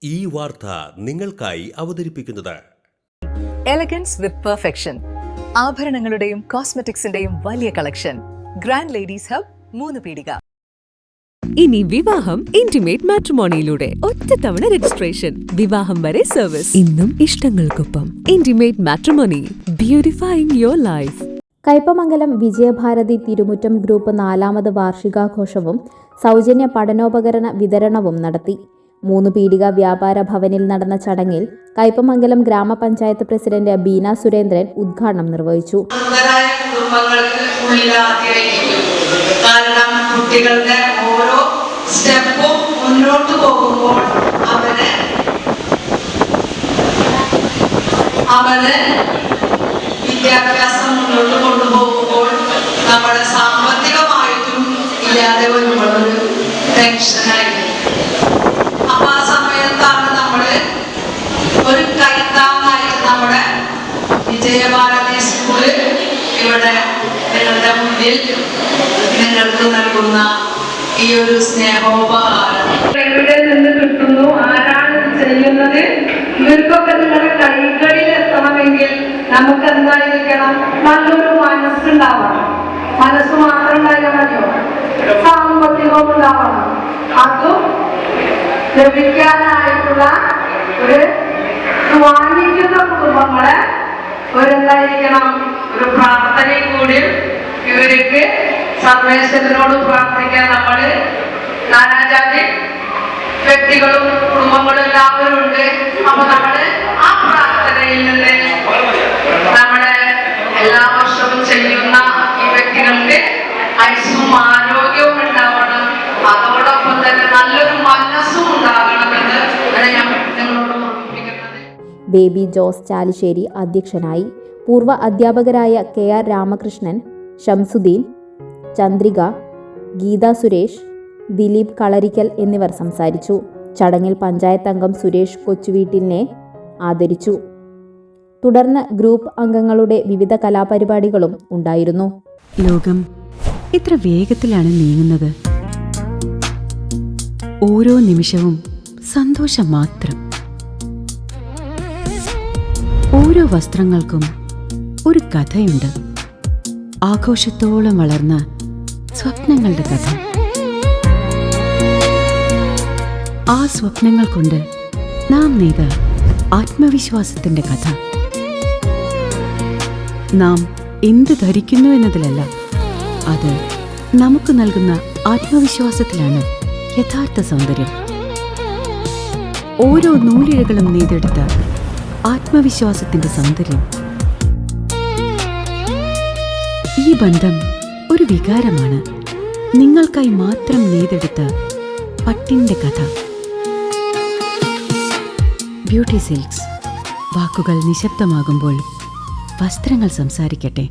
ഈ വാർത്ത നിങ്ങൾക്കായി അവതരിപ്പിക്കുന്നത് എലഗൻസ് വിത്ത് പെർഫെക്ഷൻ. ആഭരണങ്ങളുടെയും കോസ്മെറ്റിക്സിന്റെയും വലിയ കളക്ഷൻ. ഗ്രാൻഡ് ലേഡീസ് ഹബ്, 3 പീടിക. ഇനി വിവാഹം ഇന്റിമേറ്റ് മാട്രിമോണിയിലൂടെ ഒറ്റത്തവണ രജിസ്ട്രേഷൻ, വിവാഹം വരെ സർവീസ്. ഇന്നും ഇഷ്ടങ്ങൾക്കൊപ്പം intimate matrimony, beautifying your life. Kaipamangalam Vijayabharathi Thirumuttam group 4ാമത് വാർഷികാഘോഷവും സൗജന്യ പഠനോപകരണ വിതരണവും നടത്തി. 3 പീടിക വ്യാപാര ഭവനിൽ നടന്ന ചടങ്ങിൽ കയ്പമംഗലം ഗ്രാമപഞ്ചായത്ത് പ്രസിഡന്റ് ബീന സുരേന്ദ്രൻ ഉദ്ഘാടനം നിർവഹിച്ചു. കാരണം കുട്ടികളുടെ ഓരോ സ്റ്റെപ്പും മുന്നോട്ട് പോകുമ്പോൾ അവര് വിദ്യാഭ്യാസം മുന്നോട്ട് കൊണ്ടുപോകുമ്പോൾ നമ്മുടെ സാമ്പത്തികമായിട്ടും ഇല്ലാതെ വരുമ്പോഴൊരു ടെൻഷനായിരുന്നു. അപ്പൊ ആ സമയത്താണ് നമ്മള് ഒരു കൈത്താങ്ങായിട്ട് നമ്മുടെ വിജയഭാരതി സ്കൂള് ഇവിടെ നിങ്ങളുടെ മുന്നിൽ നിങ്ങൾക്ക് നൽകുന്ന ഈ ഒരു സ്നേഹോപഹാരം എവിടെ നിന്ന് കിട്ടുന്നു, ആരാണ് ചെയ്യുന്നത്, ഇവർക്കൊക്കെ നിങ്ങളുടെ കൈകളിൽ എത്തണമെങ്കിൽ നമുക്ക് എന്തായിരിക്കണം? നല്ലൊരു മനസ്സുണ്ടാവണം. മനസ്സ് മാത്രം ഉണ്ടായാൽ മതിയോ? സാമ്പത്തികവും ഉണ്ടാവണം. അതും ലഭിക്കാനായിട്ടുള്ള ഒരു വാങ്ങിക്കുന്ന കുടുംബങ്ങളെ എന്തായിരിക്കണം? ഒരു പ്രാർത്ഥനയും കൂടി ഇവർക്ക് സർവേശ്വരനോട് പ്രാർത്ഥിക്കാൻ നമ്മള് നാനാജാതി വ്യക്തികളും കുടുംബങ്ങളും എല്ലാവരും ഉണ്ട്. അപ്പൊ നമ്മള് ആ പ്രാർത്ഥനയിൽ നിന്ന് നമ്മുടെ എല്ലാ വർഷവും ചെയ്യുന്ന ഈ വ്യക്തികൾക്ക് ഐശ്വര്യവും ആരോഗ്യവും ഉണ്ടാവണം. അതോടൊപ്പം തന്നെ നല്ലൊരു മനസ്സും ഉണ്ടാകണമെന്ന് ഞാൻ നിങ്ങളോട് ഓർമ്മിപ്പിക്കുന്നത്. ബേബി ജോസ് ചാലിശ്ശേരി അധ്യക്ഷനായി. പൂർവ്വ അധ്യാപകരായ KR രാമകൃഷ്ണൻ, ഷംസുദ്ദീൻ, ചന്ദ്രിക, ഗീത സുരേഷ്, ദിലീപ് കളരിക്കൽ എന്നിവർ സംസാരിച്ചു. ചടങ്ങിൽ പഞ്ചായത്ത് അംഗം സുരേഷ് കൊച്ചുവീട്ടിലിനെ ആദരിച്ചു. തുടർന്ന് ഗ്രൂപ്പ് അംഗങ്ങളുടെ വിവിധ കലാപരിപാടികളും ഉണ്ടായിരുന്നു. ലോകം ഇത്ര വേഗത്തിലാണ് നീങ്ങുന്നത്. ഓരോ നിമിഷവും സന്തോഷം മാത്രം. ഓരോ വസ്ത്രങ്ങൾക്കും ഒരു കഥയുണ്ട്. ആഘോഷത്തോളം വളർന്ന സ്വപ്നങ്ങളുടെ കഥ. ആ സ്വപ്നങ്ങൾ കൊണ്ട് നാം നെയ്ത ആത്മവിശ്വാസത്തിന്റെ കഥ. നാം എന്ത് ധരിക്കുന്നു എന്നതിലല്ല, അത് നമുക്ക് നൽകുന്ന ആത്മവിശ്വാസത്തിലാണ് യഥാർത്ഥ സൗന്ദര്യം. ഓരോ നൂലിഴകളും നെയ്തെടുത്ത ആത്മവിശ്വാസത്തിന്റെ സൗന്ദര്യം. ഈ ബന്ധം ഒരു വികാരമാണ്. നിങ്ങൾക്കായി മാത്രം നെയ്തെടുത്ത പട്ടിന്റെ കഥ. Beauty silks. വാക്കുകൾ നിശബ്ദമാകുമ്പോൾ വസ്ത്രങ്ങൾ സംസാരിക്കട്ടെ.